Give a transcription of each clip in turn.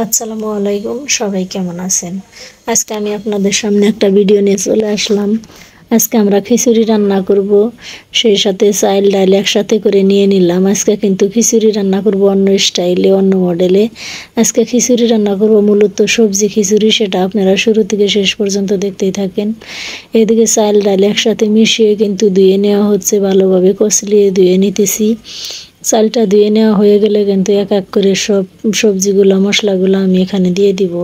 আসসালামু আলাইকুম, সবাই কেমন আছেন? আজকে আমি আপনাদের সামনে একটা ভিডিও নিয়ে চলে আসলাম। আজকে আমরা খিচুড়ি রান্না করব, সেই সাথে চাল ডাল একসাথে করে নিয়ে নিলাম। আজকে কিন্তু খিচুড়ি রান্না করব অন্য স্টাইলে, অন্য মডেলে। আজকে খিচুড়ি রান্না করব মূলত সবজি খিচুড়ি, সেটা আপনারা শুরু থেকে শেষ পর্যন্ত দেখতেই থাকেন। এদিকে চাল ডাল একসাথে মিশিয়ে কিন্তু ধুয়ে নেওয়া হচ্ছে, ভালোভাবে কষলিয়ে ধুয়ে নিতেছি। চালটা ধুয়ে নেওয়া হয়ে গেলে কিন্তু এক এক করে সব সবজিগুলো মশলাগুলো আমি এখানে দিয়ে দিব।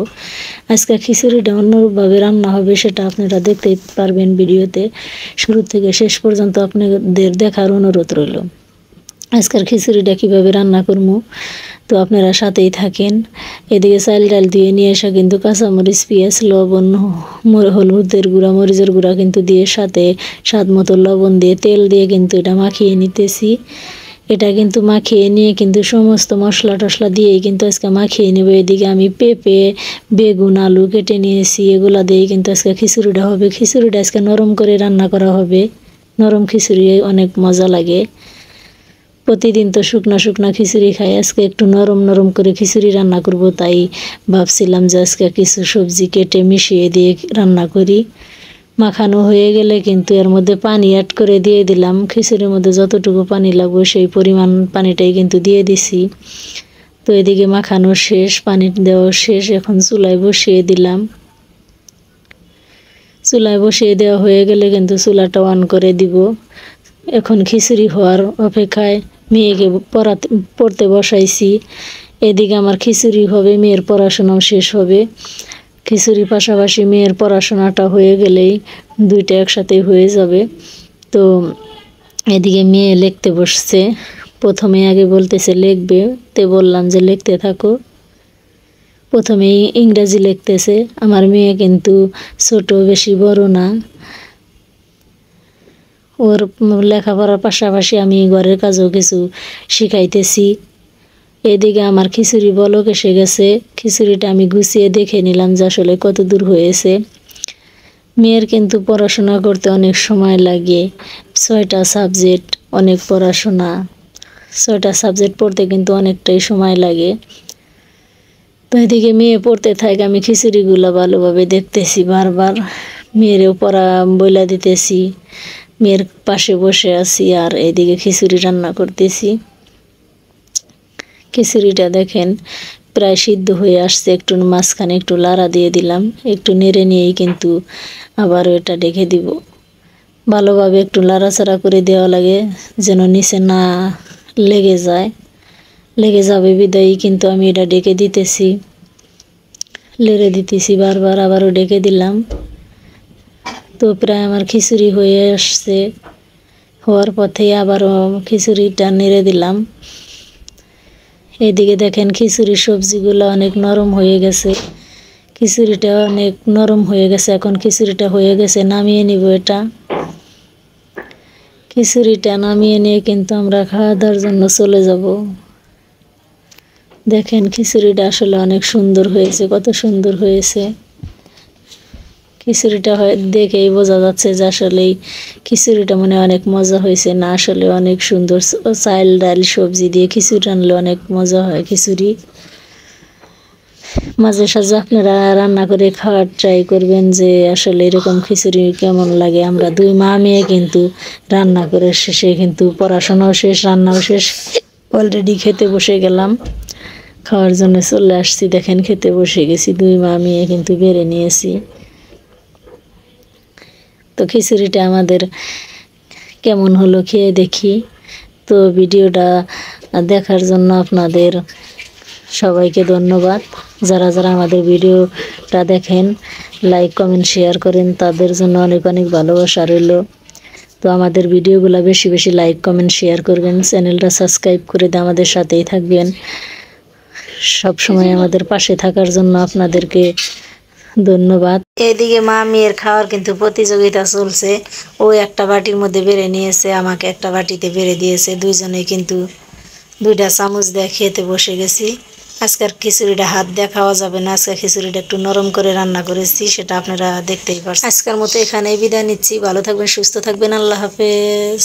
আজকে খিচুড়িটা অন্যভাবে রান্না হবে, সেটা আপনারা দেখতেই পারবেন ভিডিওতে। শুরু থেকে শেষ পর্যন্ত আপনাদের দেখার অনুরোধ রইল। আজকের খিচুড়িটা কীভাবে রান্না করবো, তো আপনারা সাথেই থাকেন। এদিকে চাল ডাল দিয়ে নিয়ে এসে কিন্তু কাঁচামরিচ, পেঁয়াজ, লবণ, হলুদের গুঁড়া, মরিচের গুঁড়া কিন্তু দিয়ে সাথে স্বাদ মতো লবণ দিয়ে তেল দিয়ে কিন্তু এটা মাখিয়ে নিতেছি। এটা কিন্তু মাখিয়ে নিয়ে কিন্তু সমস্ত মশলা টশলা দিয়েই কিন্তু আজকে মাখিয়ে নেব। এদিকে আমি পেঁপে, বেগুন, আলু কেটে নিয়েছি, এগুলা দিয়েই কিন্তু আজকে খিচুড়িটা হবে। খিচুড়িটা আজকে নরম করে রান্না করা হবে। নরম খিচুড়ি অনেক মজা লাগে। প্রতিদিন তো শুকনা শুকনা খিচুড়ি খাই, আজকে একটু নরম নরম করে খিচুড়ি রান্না করব। তাই ভাবছিলাম যে আজকে কিছু সবজি কেটে মিশিয়ে দিয়ে রান্না করি। মাখানো হয়ে গেলে কিন্তু এর মধ্যে পানি অ্যাড করে দিয়ে দিলাম। খিচুড়ির মধ্যে যতটুকু পানি লাগবে সেই পরিমাণ পানিটাই কিন্তু দিয়ে দিছি। তো এদিকে মাখানো শেষ, পানি দেওয়া শেষ, এখন চুলায় বসিয়ে দিলাম। চুলায় বসিয়ে দেওয়া হয়ে গেলে কিন্তু চুলাটা অন করে দিব। এখন খিচুড়ি হওয়ার অপেক্ষায় মেয়েকে পড়তে বসাইছি। এদিকে আমার খিচুড়ি হবে, মেয়ের পড়াশোনাও শেষ হবে। খিচুড়ির পাশাপাশি মেয়ের পড়াশোনাটা হয়ে গেলেই দুইটা একসাথেই হয়ে যাবে। তো এদিকে মেয়ে লিখতে বসছে। প্রথমে আগে বলতেছে লিখবে, তে বললাম যে লিখতে থাকো। প্রথমেই ইংরাজি লিখতেছে। আমার মেয়ে কিন্তু ছোট, বেশি বড় না। ওর লেখাপড়ার পাশাপাশি আমি ঘরের কাজও কিছু শিখাইতেছি। এদিকে আমার খিচুড়ি বলক এসে গেছে। খিচুড়িটা আমি গুছিয়ে দেখে নিলাম যে আসলে কত দূর হয়েছে। মেয়ের কিন্তু পড়াশোনা করতে অনেক সময় লাগে, 6টা সাবজেক্ট, অনেক পড়াশোনা। 6টা সাবজেক্ট পড়তে কিন্তু অনেকটাই সময় লাগে। তো এদিকে মেয়ে পড়তে থাকে, আমি খিচুড়িগুলো ভালোভাবে দেখতেছি, বারবার মেয়েরও পড়া বইলা দিতেছি। মেয়ের পাশে বসে আছি আর এদিকে খিচুড়ি রান্না করতেছি। খিচুড়িটা দেখেন প্রায় সিদ্ধ হয়ে আসছে। একটু মাঝখানে একটু লাড়া দিয়ে দিলাম, একটু নেড়ে নিয়েই কিন্তু আবারও এটা ঢেকে দিব। ভালোভাবে একটু লাড়াচাড়া করে দেওয়া লাগে যেন নিচে না লেগে যায়। লেগে যাবে বিদায়ী কিন্তু আমি এটা ঢেকে দিতেছি, লেড়ে দিতেছি বারবার, আবারও ঢেকে দিলাম। তো প্রায় আমার খিচুড়ি হয়ে আসছে। হওয়ার পথে আবারও খিচুড়িটা নেড়ে দিলাম। এদিকে দেখেন খিচুড়ির সবজিগুলো অনেক নরম হয়ে গেছে। খিচুড়িটা অনেক নরম হয়ে গেছে। এখন খিচুড়িটা হয়ে গেছে, নামিয়ে নিব এটা। খিচুড়িটা নামিয়ে নিয়ে কিন্তু আমরা খাওয়া দাওয়ার জন্য চলে যাব। দেখেন খিচুড়িটা আসলে অনেক সুন্দর হয়েছে, কত সুন্দর হয়েছে। খিচুড়িটা দেখেই বোঝা যাচ্ছে যে আসলেই খিচুড়িটা মনে অনেক মজা হয়েছে। না, আসলে অনেক সুন্দর। চাল ডাল সবজি দিয়ে খিচুড়ি রান্নলে অনেক মজা হয় খিচুড়ি। মাঝে সাঝে আপনারা রান্না করে খাওয়ার ট্রাই করবেন যে আসলে এরকম খিচুড়ি কেমন লাগে। আমরা দুই মা মেয়ে কিন্তু রান্না করে শেষে কিন্তু পড়াশোনাও শেষ, রান্নাও শেষ, অলরেডি খেতে বসে গেলাম। খাওয়ার জন্য চলে আসছি, দেখেন খেতে বসে গেছি। দুই মা মেয়ে কিন্তু বেড়ে নিয়েছি। তো খিচুড়িটা আমাদের কেমন হলো খেয়ে দেখি। তো ভিডিওটা দেখার জন্য আপনাদের সবাইকে ধন্যবাদ। যারা যারা আমাদের ভিডিওটা দেখেন, লাইক কমেন্ট শেয়ার করেন, তাদের জন্য অনেক অনেক ভালোবাসা রইল। তো আমাদের ভিডিওগুলো বেশি বেশি লাইক কমেন্ট শেয়ার করবেন, চ্যানেলটা সাবস্ক্রাইব করে দিয়ে আমাদের সাথেই থাকবেন। সব সময় আমাদের পাশে থাকার জন্য আপনাদেরকে ধন্যবাদ। এদিকে মা মেয়ের খাওয়ার কিন্তু প্রতিযোগিতা চলছে। ও একটা বাটির মধ্যে বেড়ে নিয়েছে, আমাকে একটা বাটিতে বেড়ে দিয়েছে। দুইজনেই কিন্তু 2টা চামচ দিয়ে খেতে বসে গেছি। আজকের খিচুড়িটা হাত দিয়ে খাওয়া যাবে না, আজকে খিচুড়িটা একটু নরম করে রান্না করেছি, সেটা আপনারা দেখতেই পারছেন। আজকের মতো এখানেই বিদায় নিচ্ছি। ভালো থাকবেন, সুস্থ থাকবেন, আল্লাহ হাফেজ।